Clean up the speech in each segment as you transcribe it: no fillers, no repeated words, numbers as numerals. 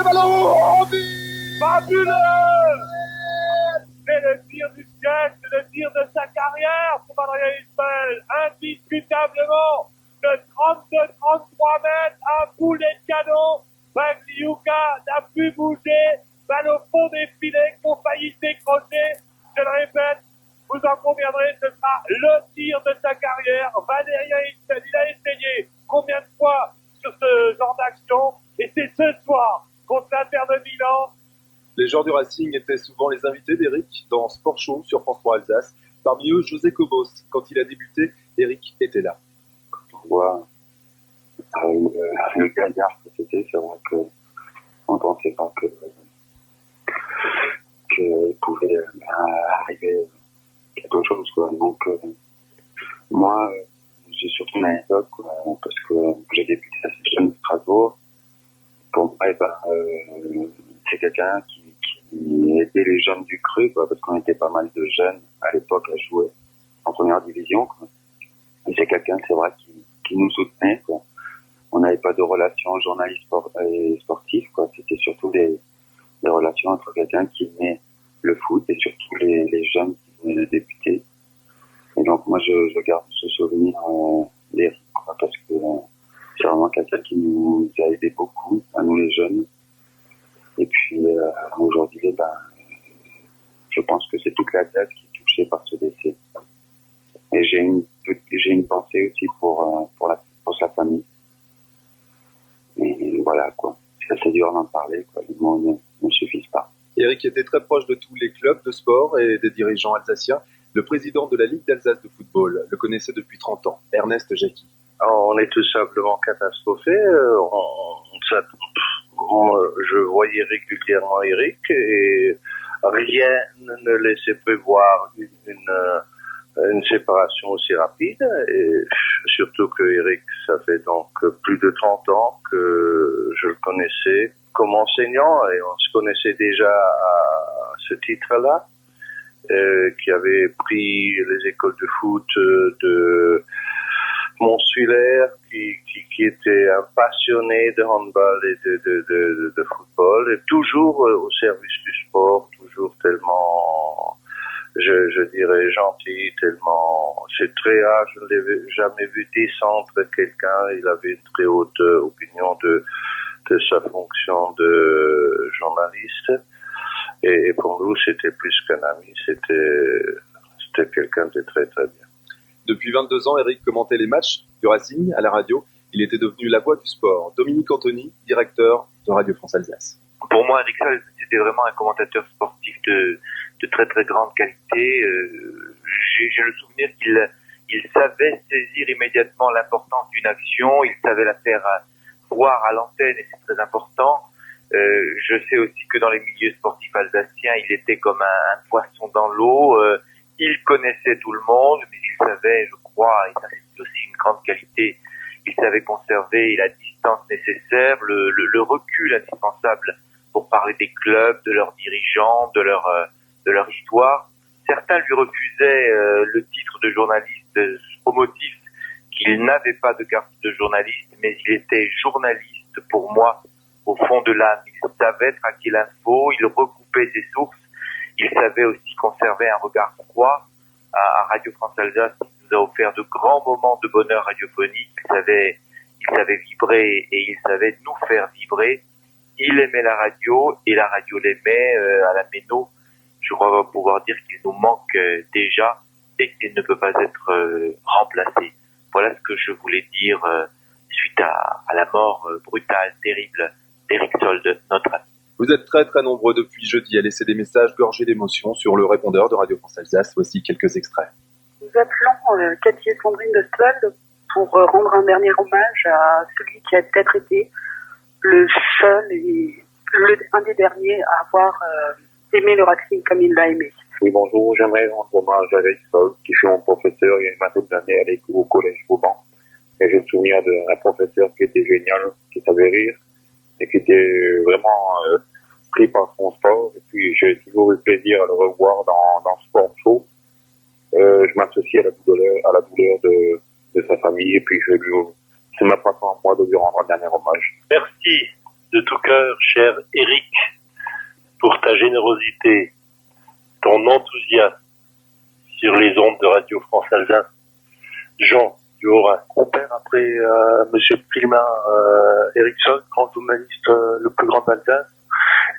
le ballon, oh, fabuleux! C'est le tir du siècle, le tir de sa carrière pour Adrien Ismaël, indiscutablement, de 32-33 mètres, un boulet de canon, Bagliuca n'a pu bouger, balle au fond des filets qui ont failli décrocher, je le répète, vous en conviendrez, ce sera le tir de sa carrière. Valérien Ismaël, il a essayé combien de fois sur ce genre d'action, et c'est ce soir contre l'Inter de Milan. Les joueurs du Racing étaient souvent les invités d'Eric dans Sport Show sur France 3 Alsace. Parmi eux, José Cobos. Quand il a débuté, Eric était là. Quand on voit le gaillard que c'était, c'est vrai qu'on ne pensait pas qu'il pouvait arriver quelque chose, quoi. Donc, moi, j'ai surtout une anecdote, quoi, parce que j'ai débuté à cette jeune de Strasbourg. Pour moi, c'est quelqu'un qui aidait les jeunes du cru, quoi, parce qu'on était pas mal de jeunes à l'époque à jouer en première division, quoi. Et c'est quelqu'un, c'est vrai, qui nous soutenait, quoi. On n'avait pas de relations journalistes et sportifs, quoi. C'était surtout des relations entre quelqu'un qui aimait le foot et surtout les jeunes qui venaient de débuter. Et donc moi je garde ce souvenir d'Eric, quoi, parce que c'est vraiment quelqu'un qui nous a aidé beaucoup, à nous les jeunes. Et puis aujourd'hui, je pense que c'est toute la classe qui est touchée par ce décès. Et j'ai une pensée aussi pour sa famille. Et voilà, quoi. C'est assez dur d'en parler, quoi. Les mots ne suffisent pas. Eric était très proche de tous les clubs de sport et des dirigeants alsaciens. Le président de la Ligue d'Alsace de football le connaissait depuis 30 ans, Ernest Jacqui. On est tout simplement catastrophé. Je voyais régulièrement Eric et rien ne laissait prévoir une séparation aussi rapide. Et surtout que Eric, ça fait donc plus de 30 ans que je le connaissais comme enseignant et on se connaissait déjà à ce titre-là, qui avait pris les écoles de foot de Monsulaire, qui était un passionné de handball et de football, et toujours au service du sport, toujours tellement, je dirais, gentil, tellement, c'est très rare, je ne l'ai jamais vu descendre quelqu'un, il avait une très haute opinion de sa fonction de journaliste, et pour nous, c'était plus qu'un ami, c'était quelqu'un de très très bien. Depuis 22 ans, Eric commentait les matchs du Racing à la radio. Il était devenu la voix du sport. Dominique Anthony, directeur de Radio France Alsace. Pour moi, Eric Salles, c'était vraiment un commentateur sportif de très très grande qualité. J'ai le souvenir qu'il savait saisir immédiatement l'importance d'une action. Il savait la faire voir à l'antenne et c'est très important. Je sais aussi que dans les milieux sportifs alsaciens, il était comme un poisson dans l'eau. Il connaissait tout le monde, mais il savait, je crois, et ça c'est aussi une grande qualité, il savait conserver la distance nécessaire, le recul indispensable pour parler des clubs, de leurs dirigeants, de leur histoire. Certains lui refusaient le titre de journaliste au motif qu'il n'avait pas de carte de journaliste, mais il était journaliste pour moi au fond de l'âme. Il savait traquer l'info, il recoupait ses sources. Il savait aussi conserver un regard froid. À Radio France Alsace, il nous a offert de grands moments de bonheur radiophonique. Il savait vibrer et il savait nous faire vibrer. Il aimait la radio et la radio l'aimait. À la Méno, je crois pouvoir dire qu'il nous manque déjà et qu'il ne peut pas être remplacé. Voilà ce que je voulais dire suite à la mort brutale, terrible d'Eric Solde, notre ami. Vous êtes très très nombreux depuis jeudi à laisser des messages gorgés d'émotions sur le répondeur de Radio France Alsace. Voici quelques extraits. Nous appelons Cathy et Sandrine de Stolde pour rendre un dernier hommage à celui qui a peut-être été le seul et un des derniers à avoir aimé le Racing comme il l'a aimé. Oui, bonjour, j'aimerais rendre hommage à Eric Solde, qui fut mon professeur il y a une vingtaine d'années à l'école au collège Vauban. Et j'ai le souvenir d'un professeur qui était génial, qui savait rire et qui était vraiment pris par son sport. Et puis j'ai toujours eu le plaisir à le revoir dans Sport Show. Je m'associe à la douleur de sa famille et puis c'est ma façon à moi de lui rendre un dernier hommage. Merci de tout cœur, cher Eric, pour ta générosité, ton enthousiasme sur les ondes de Radio France Alsace. Jean du Haut-Rhin. On perd après Monsieur Pilma Eriksson, grand journaliste le plus grand d'Alsace,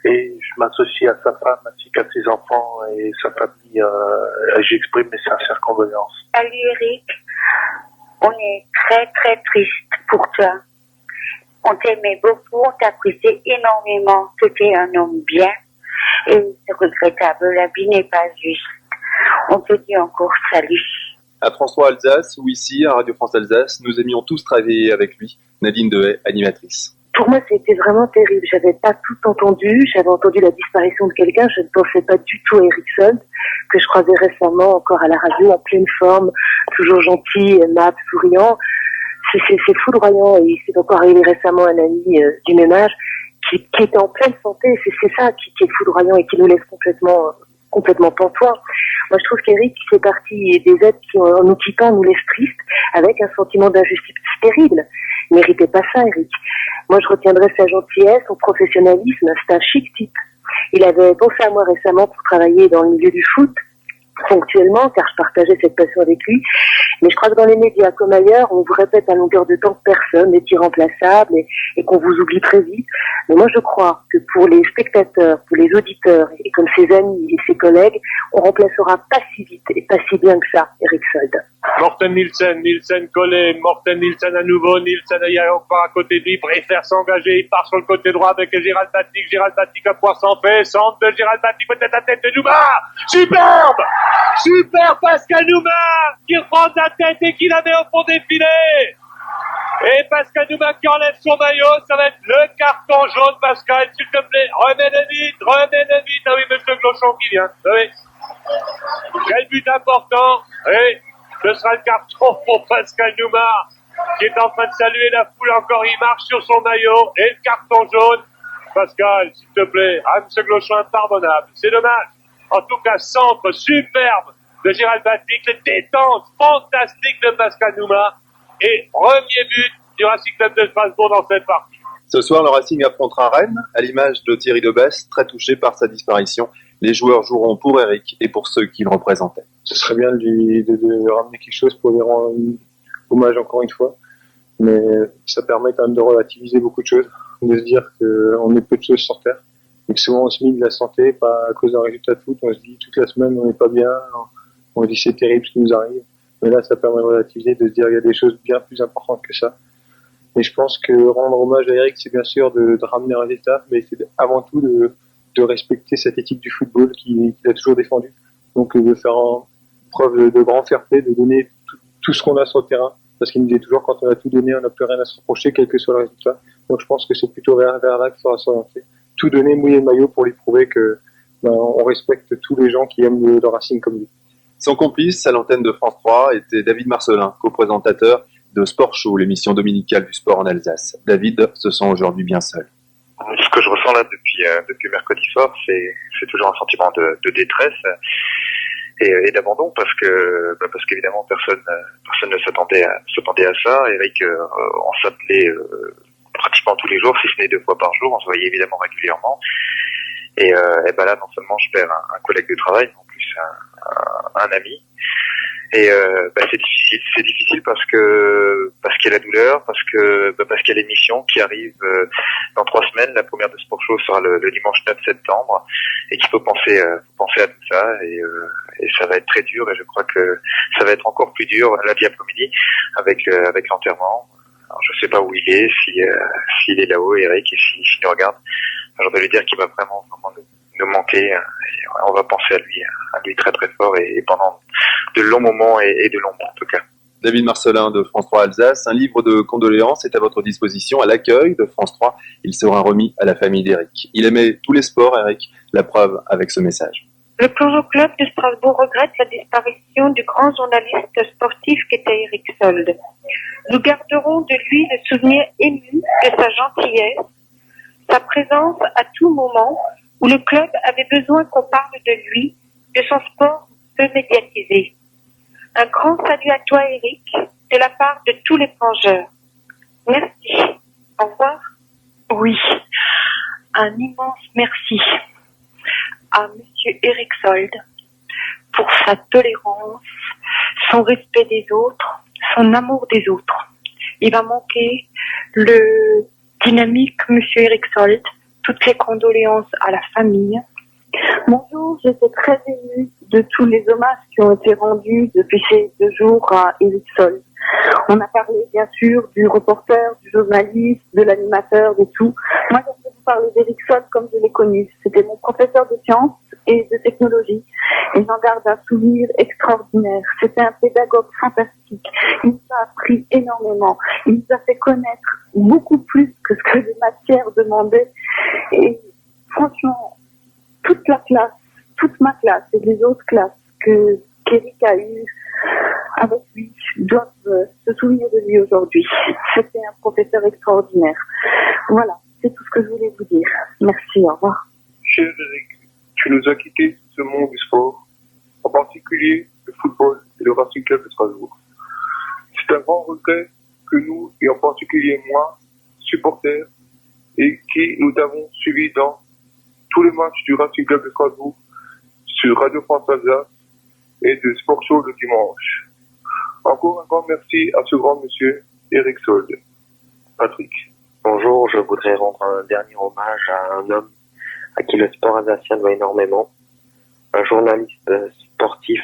et je m'associe à sa femme ainsi qu'à ses enfants et sa famille. Et j'exprime mes sincères condoléances. Salut Eric, on est très très triste pour toi. On t'aimait beaucoup, on t'appréciait énormément. Tu étais un homme bien et c'est regrettable, la vie n'est pas juste. On te dit encore salut. À France 3 Alsace ou ici à Radio France Alsace, nous aimions tous travailler avec lui. Nadine Dehaye, animatrice. Pour moi, c'était vraiment terrible. J'avais pas tout entendu. J'avais entendu la disparition de quelqu'un. Je ne pensais pas du tout à Eric Sold, que je croisais récemment encore à la radio, en pleine forme, toujours gentil, aimable, souriant. C'est foudroyant. Et c'est encore arrivé récemment un ami du même âge qui était en pleine santé. C'est ça qui est foudroyant et qui nous laisse complètement pantois. Moi, je trouve qu'Eric fait partie des êtres qui, en nous quittant, nous laissent tristes, avec un sentiment d'injustice terrible. Il méritait pas ça, Eric. Moi, je retiendrai sa gentillesse, son professionnalisme. C'est un chic type. Il avait pensé à moi récemment pour travailler dans le milieu du foot, ponctuellement, car je partageais cette passion avec lui. Mais je crois que dans les médias comme ailleurs, on vous répète à longueur de temps que personne n'est irremplaçable et qu'on vous oublie très vite. Mais moi, je crois que pour les spectateurs, pour les auditeurs et comme ses amis et ses collègues, on remplacera pas si vite et pas si bien que ça Eric Sold. Morten Nielsen collé, Morten Nielsen à nouveau, Nielsen il y a encore à côté de lui, préfère s'engager, il part sur le côté droit avec Gérald Batik à pouvoir s'en paix, centre de Gérald Batik, peut-être la tête de Nouma, superbe Pascal Nouma, qui prend sa tête et qui la met au fond des filets, et Pascal Nouma qui enlève son maillot, ça va être le carton jaune, Pascal, s'il te plaît, remets-le vite, ah oui, monsieur Glochon qui vient, oui, quel but important, oui. Ce sera le carton pour Pascal Nouma, qui est en train de saluer la foule encore. Il marche sur son maillot et le carton jaune. Pascal, s'il te plaît, ce Glochon impardonnable. C'est dommage. En tout cas, centre superbe de Gérald Batik, les détentes fantastiques de Pascal Nouma et premier but du Racing Club de Strasbourg dans cette partie. Ce soir, le Racing affrontera Rennes, à l'image de Thierry Debesse, très touché par sa disparition. Les joueurs joueront pour Eric et pour ceux qu'il représentait. Ce serait bien de ramener quelque chose pour lui rendre hommage encore une fois. Mais ça permet quand même de relativiser beaucoup de choses, de se dire qu'on est peu de choses sur Terre. Et que souvent on se met de la santé, pas à cause d'un résultat de foot. On se dit toute la semaine on n'est pas bien, on se dit c'est terrible ce qui nous arrive. Mais là ça permet de relativiser, de se dire il y a des choses bien plus importantes que ça. Et je pense que rendre hommage à Eric, c'est bien sûr de ramener un résultat, mais c'est avant tout de respecter cette éthique du football qu'il a toujours défendu. Donc de faire preuve de grand fair-play, de donner tout ce qu'on a sur le terrain, parce qu'il nous dit toujours quand on a tout donné, on n'a plus rien à se reprocher, quel que soit le résultat. Donc je pense que c'est plutôt vers là qu'il faudra s'orienter. Tout donner, mouiller le maillot pour lui prouver que on respecte tous les gens qui aiment le Racing comme lui. Son complice à l'antenne de France 3 était David Marcelin, co-présentateur de Sport Show, l'émission dominicale du sport en Alsace. David se sent aujourd'hui bien seul. Ce que je ressens là depuis mercredi soir, c'est toujours un sentiment de détresse et d'abandon parce qu'évidemment personne ne s'attendait à ça. Eric, on s'appelait pratiquement tous les jours, si ce n'est 2 fois par jour, on se voyait évidemment régulièrement. Et ben là, non seulement je perds un collègue de travail, mais en plus un ami. Et c'est difficile parce qu'il y a la douleur, parce qu'il y a l'émission qui arrive dans 3 semaines. La première de Sport Show sera le dimanche 9 septembre, et qu'il faut penser à tout ça, et ça va être très dur, et je crois que ça va être encore plus dur lundi après-midi avec l'enterrement. Alors, je sais pas où il est, s'il est là-haut, Eric, et s'il nous regarde. Enfin, je dois lui dire qu'il va vraiment nous manquer, et on va penser à lui très très fort, et pendant de longs moments et de longs mois en tout cas. David Marcelin de France 3 Alsace, un livre de condoléances est à votre disposition à l'accueil de France 3. Il sera remis à la famille d'Eric. Il aimait tous les sports, Eric, la preuve avec ce message. Le Peugeot Club de Strasbourg regrette la disparition du grand journaliste sportif qu'était Eric Sold. Nous garderons de lui le souvenir ému de sa gentillesse, sa présence à tout moment où le club avait besoin qu'on parle de lui, de son sport peu médiatisé. Un grand salut à toi, Eric, de la part de tous les plongeurs. Merci. Au revoir. Oui, un immense merci à Monsieur Eric Sold pour sa tolérance, son respect des autres, son amour des autres. Il va manquer le dynamique Monsieur Eric Sold, toutes les condoléances à la famille. Bonjour, j'étais très émue de tous les hommages qui ont été rendus depuis ces 2 jours à Eric Sold. On a parlé bien sûr du reporter, du journaliste, de l'animateur, de tout. Moi, je vais vous parler d'Eric Sold comme je l'ai connu. C'était mon professeur de sciences et de technologie. Et j'en garde un souvenir extraordinaire. C'était un pédagogue fantastique. Il nous a appris énormément. Il nous a fait connaître beaucoup plus que ce que les matières demandaient. Et franchement, toute la classe, toute ma classe et les autres classes qu'Eric a eues avec lui doivent se souvenir de lui aujourd'hui. C'était un professeur extraordinaire. Voilà, c'est tout ce que je voulais vous dire. Merci, au revoir. Cher Eric, tu nous as quittés ce monde du sport, en particulier le football et le Racing Club de Strasbourg. C'est un grand regret que nous, et en particulier moi, supporters, et qui nous avons suivis dans tous les matchs du Racing Club de Strasbourg sur Radio France Alsace et de Sport Show le dimanche. Encore un grand merci à ce grand monsieur, Eric Sold. Patrick. Bonjour, je voudrais rendre un dernier hommage à un homme à qui le sport alsacien doit énormément. Un journaliste sportif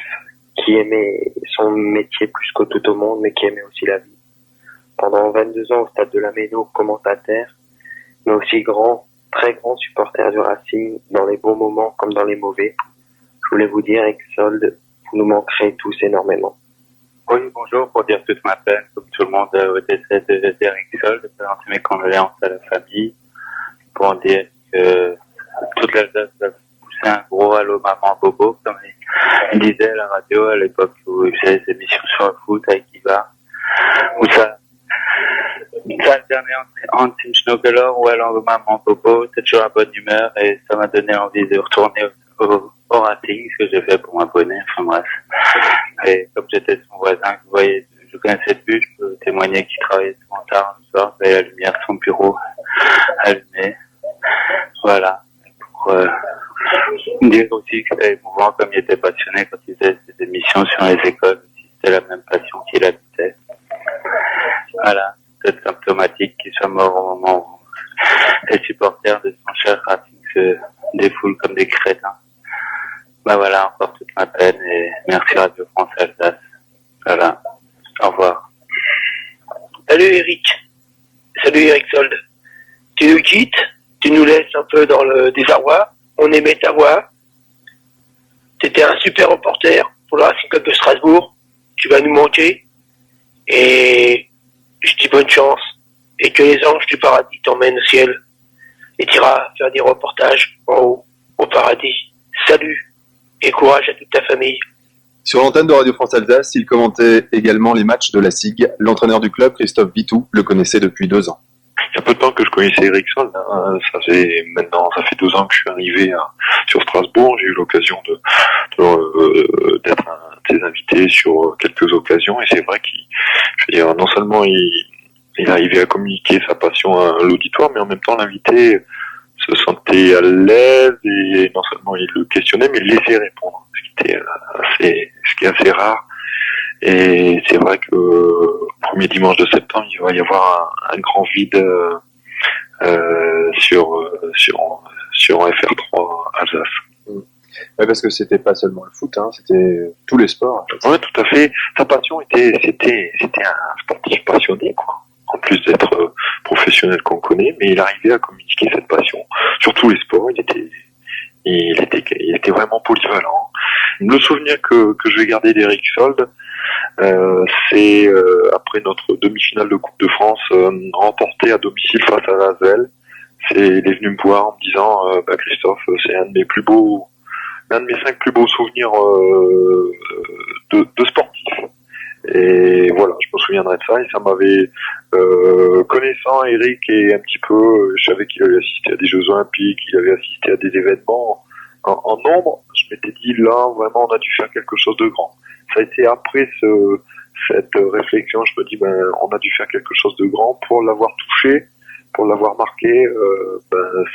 qui aimait son métier plus que tout au monde, mais qui aimait aussi la vie. Pendant 22 ans au stade de la Méno, commentateur, mais aussi très grand supporter du Racing, dans les bons moments comme dans les mauvais. Je voulais vous dire, Eric Sold, vous nous manquerez tous énormément. Oui, bonjour, pour dire toute ma peine, comme tout le monde, au décès d'Eric Sold, de présenter mes condoléances à la famille, pour dire que toute l'Alsace a poussé un gros allô maman bobo, comme il disait à la radio à l'époque où il faisait des émissions sur le foot avec Ivar, où ça alternait entre Team Schnokeler ou alors maman bobo, c'est toujours à bonne humeur et ça m'a donné envie de retourner au Racing, ce que j'ai fait pour m'abonner, enfin bref. Et comme j'étais son voisin, vous voyez, je connaissais le but, je peux témoigner qu'il travaillait souvent tard le soir, et la lumière de son bureau allumée. Voilà. Pour dire aussi que c'était émouvant comme il était passionné quand il faisait ses émissions sur les écoles, aussi c'était la même passion qu'il habitait. Voilà. C'est symptomatique qu'il soit mort au moment où les supporters de son cher Racing se défoulent comme des crétins. Bah voilà, encore toute ma peine et merci Radio France Alsace. Voilà. Au revoir. Salut Eric. Salut Eric Sold. Tu nous quittes, tu nous laisses un peu dans le désarroi. On aimait ta voix. T'étais un super reporter pour le Racing Club de Strasbourg. Tu vas nous manquer. Et je dis bonne chance. Et que les anges du paradis t'emmènent au ciel. Et t'iras faire des reportages en haut, au paradis. Salut. Et courage à toute ta famille. Sur l'antenne de Radio France Alsace, il commentait également les matchs de la SIG. L'entraîneur du club, Christophe Vitou, le connaissait depuis 2 ans. Il y a peu de temps que je connaissais Eric Sold. Ça fait 2 ans que je suis arrivé sur Strasbourg. J'ai eu l'occasion d'être un de ses invités sur quelques occasions. Et c'est vrai non seulement il arrivait à communiquer sa passion à l'auditoire, mais en même temps l'invité se sentait à l'aise et non seulement il le questionnait, mais il laissait répondre, ce qui est assez rare. Et c'est vrai que le premier dimanche de septembre, il va y avoir un grand vide sur FR3 Alsace. Ouais, parce que c'était pas seulement le foot, hein, c'était tous les sports. Ouais, tout à fait. Sa passion c'était un sportif passionné, quoi. En plus d'être professionnel qu'on connaît, mais il arrivait à communiquer cette passion sur tous les sports. Il était vraiment polyvalent. Le souvenir que je vais garder d'Eric Sold, c'est après notre demi-finale de Coupe de France remportée à domicile face à Lasvel. Il est venu me voir en me disant Christophe, c'est l'un de mes 5 plus beaux souvenirs de sportif. Et voilà, je me souviendrai de ça, et ça m'avait, connaissant Eric et un petit peu, je savais qu'il avait assisté à des Jeux Olympiques, il avait assisté à des événements en nombre, je m'étais dit là, vraiment, on a dû faire quelque chose de grand. Ça a été après cette réflexion, je me dis, on a dû faire quelque chose de grand pour l'avoir touché, pour l'avoir marqué,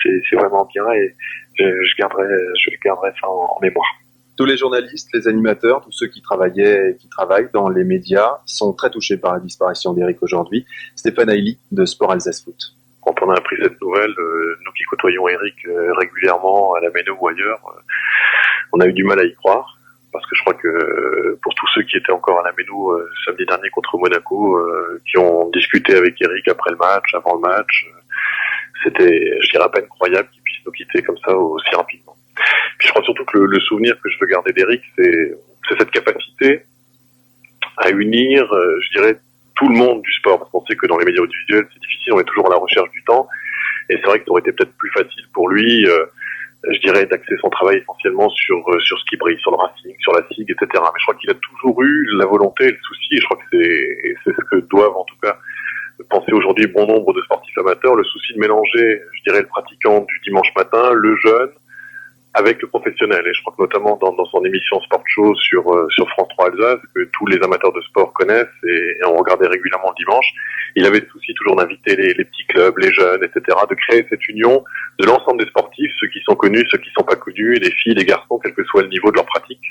c'est vraiment bien et je garderai ça en mémoire. Tous les journalistes, les animateurs, tous ceux qui travaillaient et qui travaillent dans les médias sont très touchés par la disparition d'Éric aujourd'hui. Stéphane Hailly de Sport Alsace Foot. Quand on a appris cette nouvelle, nous qui côtoyons Éric régulièrement à la Méno ou ailleurs, on a eu du mal à y croire. Parce que je crois que pour tous ceux qui étaient encore à la Méno samedi dernier contre Monaco, qui ont discuté avec Éric après le match, avant le match, c'était, je dirais, pas incroyable qu'il puisse nous quitter comme ça aussi rapidement. Puis je crois surtout que le souvenir que je veux garder d'Éric, c'est cette capacité à unir, je dirais, tout le monde du sport. Parce qu'on sait que dans les médias audiovisuels, c'est difficile, on est toujours à la recherche du temps. Et c'est vrai que ça aurait été peut-être plus facile pour lui, je dirais, d'axer son travail essentiellement sur ce qui brille, sur le Racing, sur la SIG, etc. Mais je crois qu'il a toujours eu la volonté et le souci, et je crois que c'est ce que doivent en tout cas penser aujourd'hui bon nombre de sportifs amateurs, le souci de mélanger, je dirais, le pratiquant du dimanche matin, le jeune, avec le professionnel. Et je crois que notamment dans son émission Sport Show sur France 3 Alsace, que tous les amateurs de sport connaissent et on regardait régulièrement le dimanche, il avait le souci toujours d'inviter les petits clubs, les jeunes, etc., de créer cette union de l'ensemble des sportifs, ceux qui sont connus, ceux qui sont pas connus, les filles, les garçons, quel que soit le niveau de leur pratique.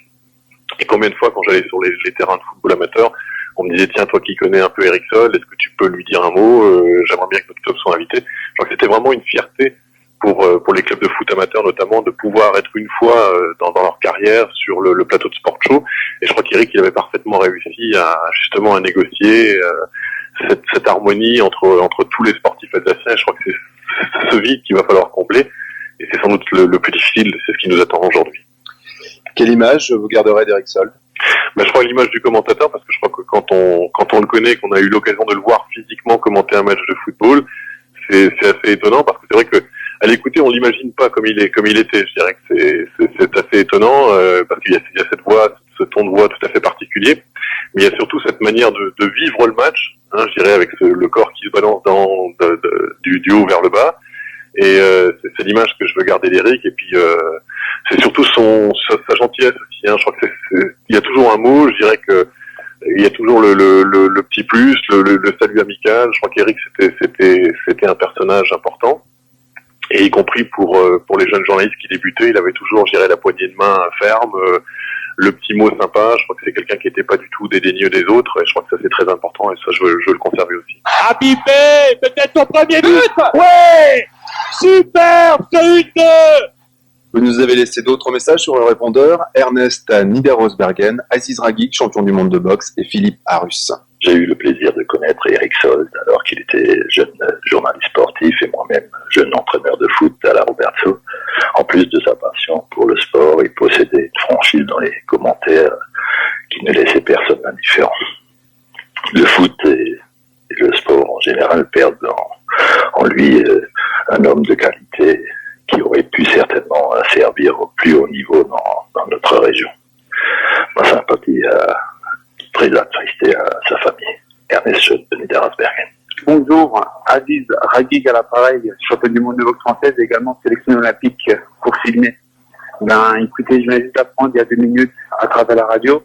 Et combien de fois, quand j'allais sur les terrains de football amateur, on me disait, tiens, toi qui connais un peu Éric Sold, est-ce que tu peux lui dire un mot? J'aimerais bien que notre club soit invité. Je crois que c'était vraiment une fierté pour les clubs de foot amateurs notamment, de pouvoir être une fois dans leur carrière sur le plateau de Sport Show. Et je crois qu'Éric, il avait parfaitement réussi à négocier cette harmonie entre tous les sportifs alsaciens. Je crois que c'est ce vide qu'il va falloir combler. Et c'est sans doute le plus difficile, c'est ce qui nous attend aujourd'hui. Quelle image vous garderez d'Éric Sold? Je crois l'image du commentateur, parce que je crois que quand on le connaît, qu'on a eu l'occasion de le voir physiquement commenter un match de football, c'est assez étonnant, parce que c'est vrai que à l'écouter, on l'imagine pas comme il était. Je dirais que c'est assez étonnant, parce qu'il y a cette voix, ce ton de voix tout à fait particulier, mais il y a surtout cette manière de vivre le match, je dirais, avec le corps qui se balance du haut vers le bas. Et c'est l'image que je veux garder d'Éric. Et puis c'est surtout sa gentillesse aussi. Je crois que il y a toujours un mot. Je dirais que il y a toujours le petit plus, le salut amical. Je crois qu'Éric c'était un personnage important. Et y compris pour les jeunes journalistes qui débutaient, il avait toujours, je dirais, la poignée de main ferme, le petit mot sympa. Je crois que c'est quelqu'un qui n'était pas du tout dédaigneux des autres. Et je crois que ça c'est très important. Et ça je veux le conserver aussi. Habibé, peut-être ton premier but. Ouais. Super, c'est une deux. Vous nous avez laissé d'autres messages sur le répondeur. Ernest à Niederosbergen, Aziz Ragic, champion du monde de boxe, et Philippe Arus. J'ai eu le plaisir de connaître Éric Sold alors qu'il était jeune journaliste sportif et moi-même jeune entraîneur de foot à la Roberto. En plus de sa passion pour le sport, il possédait une franchise dans les commentaires qui ne laissait personne indifférent. Le foot et le sport en général perdent en lui un homme de qualité qui aurait pu certainement servir au plus haut niveau dans notre région. Ma sympathie très attristée à sa famille. Ernest de Niederosbergen. Bonjour, Aziz Ragic à l'appareil, champion du monde de boxe française et également sélection olympique pour filmer. Écoutez, je viens juste d'apprendre il y a 2 minutes à travers la radio,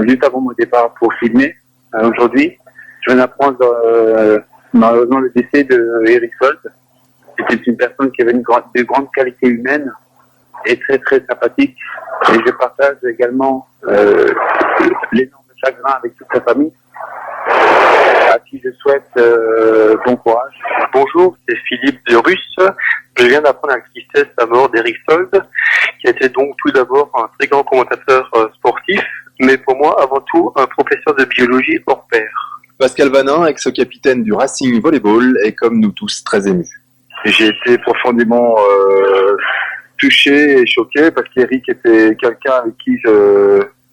juste avant mon départ pour filmer. Aujourd'hui, je viens d'apprendre malheureusement le décès de Éric Sold. C'était une personne qui avait de grandes qualités humaines et très très sympathique. Et je partage également l'énorme chagrin avec toute sa famille, à qui je souhaite bon courage. Bonjour, c'est Philippe de Russe. Je viens d'apprendre avec tristesse la mort d'Éric Sold, qui était donc tout d'abord un très grand commentateur sportif, mais pour moi avant tout un professeur de biologie hors pair. Pascal Vanin, ex-capitaine du Racing Volleyball, est comme nous tous très ému. J'ai été profondément touché et choqué parce qu'Éric était quelqu'un avec qui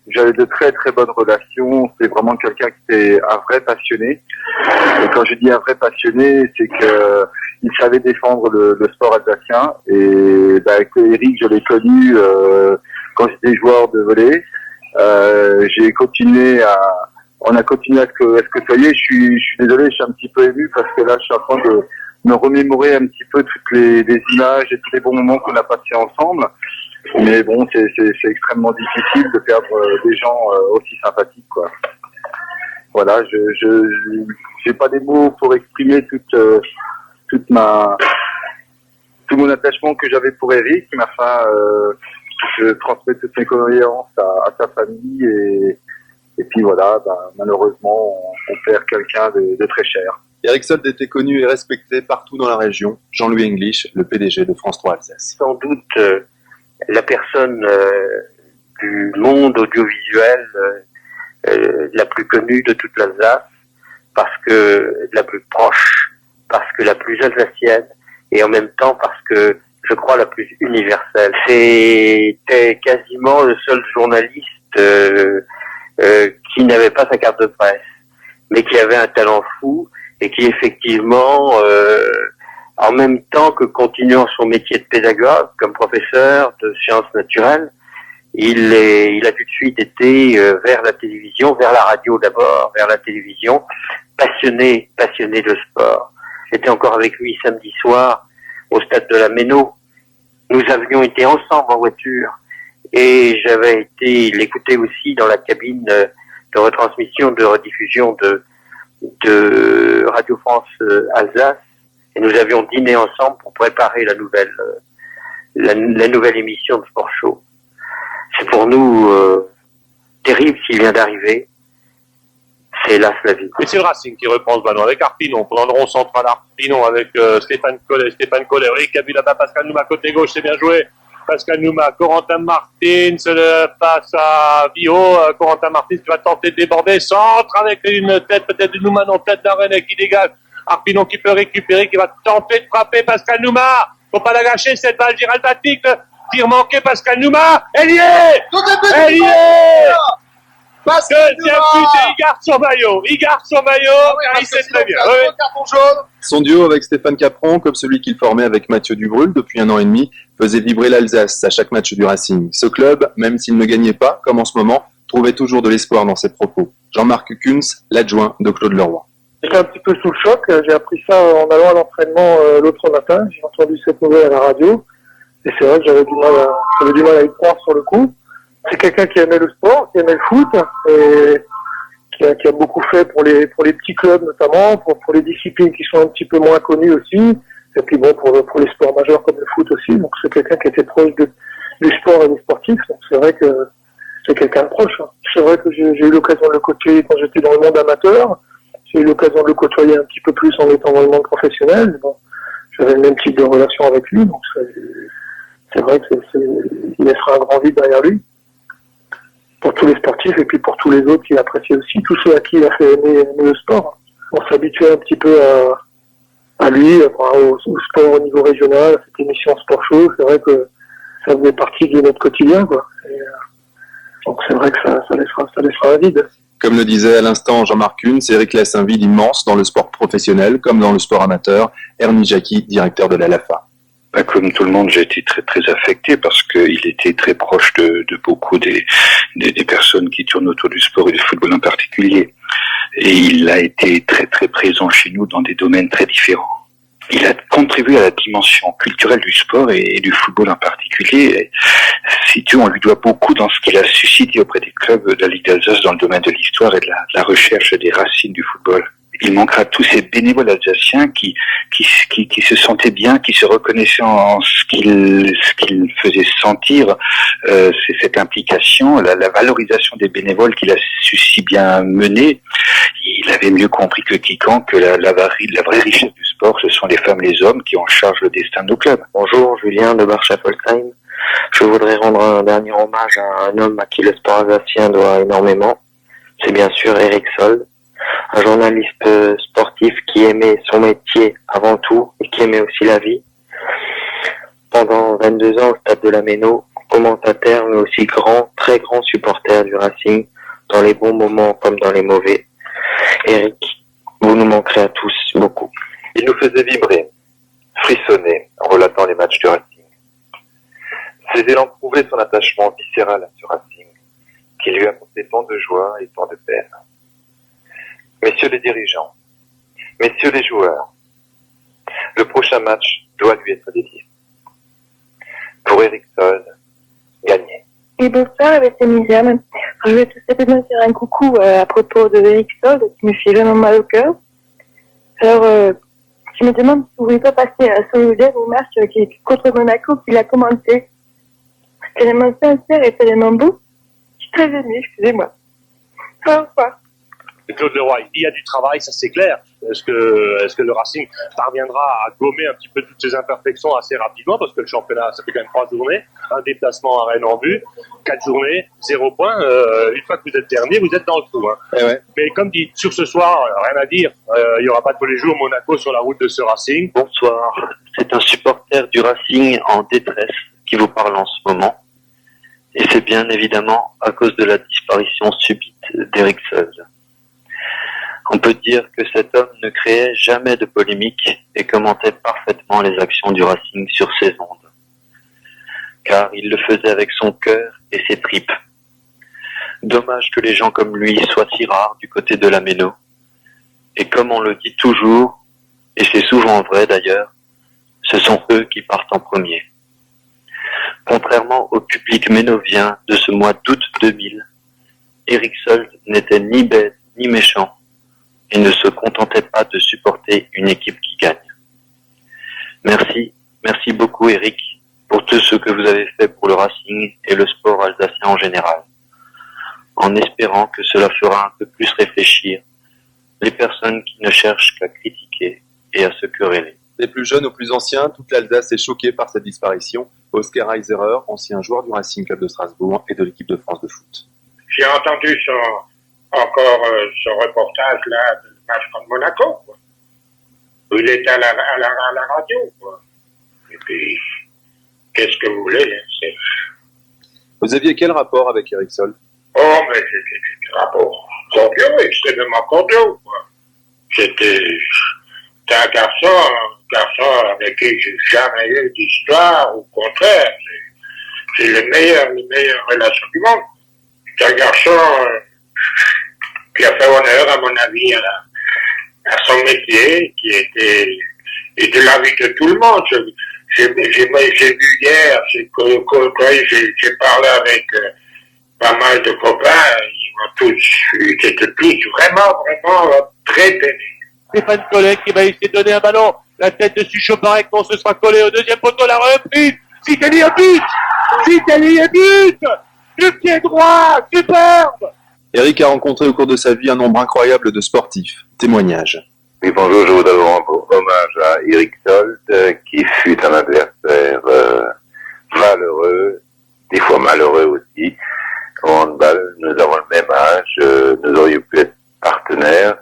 j'avais de très très bonnes relations. C'est vraiment quelqu'un qui était un vrai passionné. Et quand je dis un vrai passionné, c'est que il savait défendre le sport alsacien. Et avec Éric, je l'ai connu quand j'étais joueur de volley. On a continué à se côtoyer. Je suis désolé, je suis un petit peu ému parce que là, je suis en train de me remémorer un petit peu toutes les images et tous les bons moments qu'on a passés ensemble. Mais bon, c'est extrêmement difficile de perdre des gens aussi sympathiques, quoi. Voilà, j'ai pas des mots pour exprimer toute tout mon attachement que j'avais pour Eric, mais enfin, je transmets toutes mes condoléances à sa famille et puis voilà, malheureusement, on perd quelqu'un de très cher. Eric Sold était connu et respecté partout dans la région. Jean-Louis English, le PDG de France 3 Alsace. Sans doute la personne du monde audiovisuel la plus connue de toute l'Alsace, parce que la plus proche, parce que la plus alsacienne, et en même temps parce que je crois la plus universelle. C'était quasiment le seul journaliste qui n'avait pas sa carte de presse, mais qui avait un talent fou et qui effectivement, en même temps que continuant son métier de pédagogue comme professeur de sciences naturelles, il a tout de suite été vers la télévision, vers la radio d'abord, vers la télévision, passionné de sport. J'étais encore avec lui samedi soir au stade de la Méno. Nous avions été ensemble en voiture et j'avais été l'écouter aussi dans la cabine de retransmission, de rediffusion de Radio France Alsace, et nous avions dîné ensemble pour préparer la nouvelle émission de Sport Show. C'est pour nous terrible ce qui vient d'arriver. C'est hélas la vie. Et c'est le Racing qui reprend ce ballon avec Arpinon, pour l'endroit central Arpinon avec Stéphane Collet, oui, qui a vu là-bas Pascal Nouma côté gauche, c'est bien joué. Pascal Nouma, Corentin Martins face à Vio, Corentin Martins qui va tenter de déborder, centre avec une tête, peut-être de Nouma, non, tête d'Arenet qui dégage, Arpinon qui peut récupérer, qui va tenter de frapper Pascal Nouma, faut pas la gâcher cette balle, Gérald Batic, tir manqué, Pascal Nouma, elle y est, deuxième but et il garde son maillot, il sait très bien. Son duo avec Stéphane Capron, comme celui qu'il formait avec Mathieu Dubrul depuis 1 an et demi, faisait vibrer l'Alsace à chaque match du Racing. Ce club, même s'il ne gagnait pas, comme en ce moment, trouvait toujours de l'espoir dans ses propos. Jean-Marc Kunz, l'adjoint de Claude Leroy. J'étais un petit peu sous le choc, j'ai appris ça en allant à l'entraînement l'autre matin, j'ai entendu cette nouvelle à la radio, et c'est vrai que j'avais du mal à y croire sur le coup. C'est quelqu'un qui aimait le sport, qui aimait le foot, et qui a beaucoup fait pour les petits clubs notamment, pour les disciplines qui sont un petit peu moins connues aussi, et puis bon, pour les sports majeurs comme le foot aussi. Donc c'est quelqu'un qui était proche du sport et des sportifs, donc c'est vrai que c'est quelqu'un de proche. C'est vrai que j'ai eu l'occasion de le côtoyer quand j'étais dans le monde amateur, j'ai eu l'occasion de le côtoyer un petit peu plus en étant dans le monde professionnel. Bon, j'avais le même type de relation avec lui, donc c'est vrai qu'il laissera un grand vide derrière lui. Pour tous les sportifs et puis pour tous les autres qui appréciaient aussi, tous ceux à qui il a fait aimer le sport. On s'habituait un petit peu à lui, au sport au niveau régional, à cette émission Sport Show. C'est vrai que ça faisait partie de notre quotidien, quoi. Donc c'est vrai que ça laissera un vide. Comme le disait à l'instant Jean-Marc Kunz, Eric laisse un vide immense dans le sport professionnel comme dans le sport amateur. Ernie Jacqui, directeur de la LAFA. Comme tout le monde, j'ai été très très affecté parce qu'il était très proche de beaucoup des personnes qui tournent autour du sport et du football en particulier. Et il a été très très présent chez nous dans des domaines très différents. Il a contribué à la dimension culturelle du sport et du football en particulier. Si tu veux, on lui doit beaucoup dans ce qu'il a suscité auprès des clubs de la Ligue d'Alsace dans le domaine de l'histoire et de la recherche des racines du football. Il manquera tous ces bénévoles alsaciens qui se sentaient bien, qui se reconnaissaient en ce qu'il faisait sentir, c'est cette implication, la valorisation des bénévoles qu'il a su si bien mener. Il avait mieux compris que quiconque que la vraie richesse du sport, ce sont les femmes et les hommes qui en chargent le destin de nos clubs. Bonjour, Julien de Bar-Schaffelsheim. Je voudrais rendre un dernier hommage à un homme à qui le sport alsacien doit énormément. C'est bien sûr Eric Sold. Un journaliste sportif qui aimait son métier avant tout et qui aimait aussi la vie. Pendant 22 ans au stade de la Méno, commentateur mais aussi très grand supporter du Racing, dans les bons moments comme dans les mauvais. Eric, vous nous manquerez à tous beaucoup. Il nous faisait vibrer, frissonner en relatant les matchs du Racing. Ses élans prouvaient son attachement viscéral à ce Racing, qui lui apportait tant de joie et tant de peine. Messieurs les dirigeants, messieurs les joueurs, le prochain match doit lui être dédié. Pour Eric Sold, gagner. Et bonsoir, avec Misère. Je vais tout simplement dire un coucou à propos de Eric Sold, qui me fait vraiment mal au cœur. Alors, Je me demande si vous ne pouvez pas passer sur le dernier match qui est contre Monaco, qu'il a commenté. C'est tellement sincère et tellement beau. Je suis très émue, excusez-moi. Au revoir. Claude Leroy, il y a du travail, ça c'est clair. Est-ce que le Racing parviendra à gommer un petit peu toutes ces imperfections assez rapidement, parce que le championnat, ça fait quand même 3 journées, un déplacement à Rennes en vue, 4 journées, 0 points. Une fois que vous êtes dernier, vous êtes dans le trou. Hein. Ouais. Mais comme dit, sur ce soir, rien à dire. Il n'y aura pas tous les jours Monaco sur la route de ce Racing. Bonsoir, c'est un supporter du Racing en détresse qui vous parle en ce moment. Et c'est bien évidemment à cause de la disparition subite d'Eric Sold. On peut dire que cet homme ne créait jamais de polémique et commentait parfaitement les actions du Racing sur ses ondes. Car il le faisait avec son cœur et ses tripes. Dommage que les gens comme lui soient si rares du côté de la Méno. Et comme on le dit toujours, et c'est souvent vrai d'ailleurs, ce sont eux qui partent en premier. Contrairement au public ménovien de ce mois d'août 2000, Eric Sold n'était ni bête ni méchant et ne se contentait pas de supporter une équipe qui gagne. Merci beaucoup Eric pour tout ce que vous avez fait pour le Racing et le sport alsacien en général, en espérant que cela fera un peu plus réfléchir les personnes qui ne cherchent qu'à critiquer et à se quereller. Des plus jeunes aux plus anciens, toute l'Alsace est choquée par cette disparition. Oscar Heiserer, ancien joueur du Racing Club de Strasbourg et de l'équipe de France de foot. J'ai entendu son reportage là, du match contre Monaco, quoi. Où il était à la radio, quoi. Et puis, qu'est-ce que vous voulez, hein, Vous aviez quel rapport avec Eric Sold? Oh, mais c'était un rapport cordiaux, extrêmement cordiaux, quoi. C'était un garçon avec qui j'ai jamais eu d'histoire, au contraire. C'est les meilleures relations du monde. C'est un garçon qui a fait honneur, à mon avis, à son métier, qui était et de l'avis de tout le monde. J'ai vu hier, j'ai parlé avec pas mal de copains, ils étaient tous vraiment très bénis. Stéphane Collet qui va essayer de donner un ballon. La tête de Suchoparek, non, ce sera collé au deuxième poteau, la reprise. Citali a but! Citali a but! Du pied droit! Superbe! Eric a rencontré au cours de sa vie un nombre incroyable de sportifs. Témoignage. Oui, bonjour, je voudrais rendre hommage à Eric Sold, qui fut un adversaire valeureux, des fois malheureux aussi. Au handball, nous avons le même âge, nous aurions pu être partenaires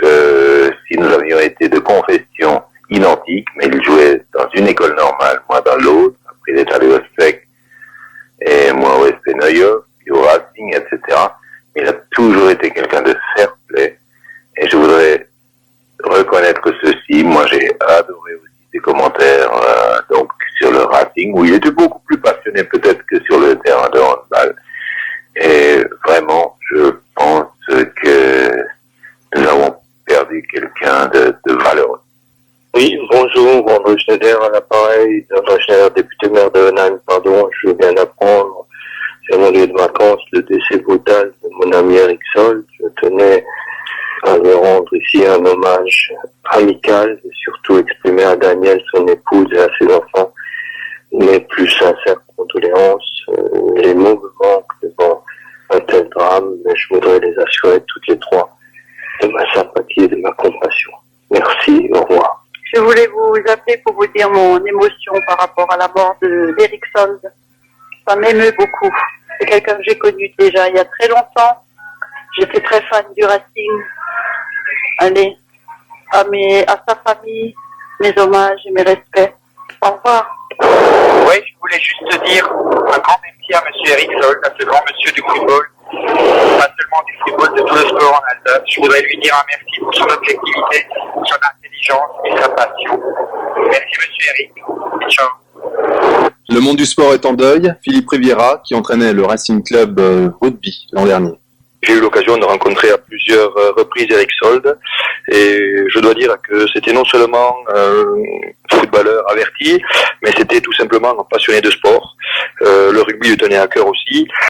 si nous avions été de confession identique, mais il jouait dans une école normale, moi dans l'autre. Après, il est allé au SPEC et moi au SP Neuilly, puis au Racing, etc. Mais il a toujours été quelqu'un de fair-play et je voudrais reconnaître ceci. Moi, j'ai adoré aussi ses commentaires donc sur le Racing, où il était beaucoup plus passionné peut-être que sur le terrain de handball. Et vraiment, je pense que nous avons perdu quelqu'un de valeureux. Oui, bonjour, André Schneider à l'appareil, André Schneider, député maire de Nantes, pardon, je viens d'apprendre sur mon lieu de vacances le décès brutal de mon ami Eric Sold. Je tenais à lui rendre ici un hommage amical et surtout exprimer à Daniel, son épouse et à ses enfants mes plus sincères condoléances. Les mots me manquent devant un tel drame, mais je voudrais les assurer toutes les trois de ma sympathie et de ma compassion. Merci, au revoir. Je voulais vous appeler pour vous dire mon émotion par rapport à la mort d'Eric Sold. Ça m'émeut beaucoup. C'est quelqu'un que j'ai connu déjà il y a très longtemps. J'étais très fan du Racing. Allez, à sa famille, mes hommages et mes respects. Au revoir. Oui, je voulais juste te dire un grand merci à monsieur Eric Sold, à ce grand monsieur du football, pas seulement du football, de tout le sport en Alsace. Je voudrais lui dire un merci pour son objectivité, son intelligence et sa passion. Merci monsieur Eric. Ciao. Le monde du sport est en deuil. Philippe Riviera, qui entraînait le Racing Club Rugby l'an dernier. J'ai eu l'occasion de rencontrer à plusieurs reprises Eric Sold et je dois dire que c'était non seulement un footballeur averti, mais c'était tout simplement un passionné de sport. Le rugby lui tenait à cœur aussi.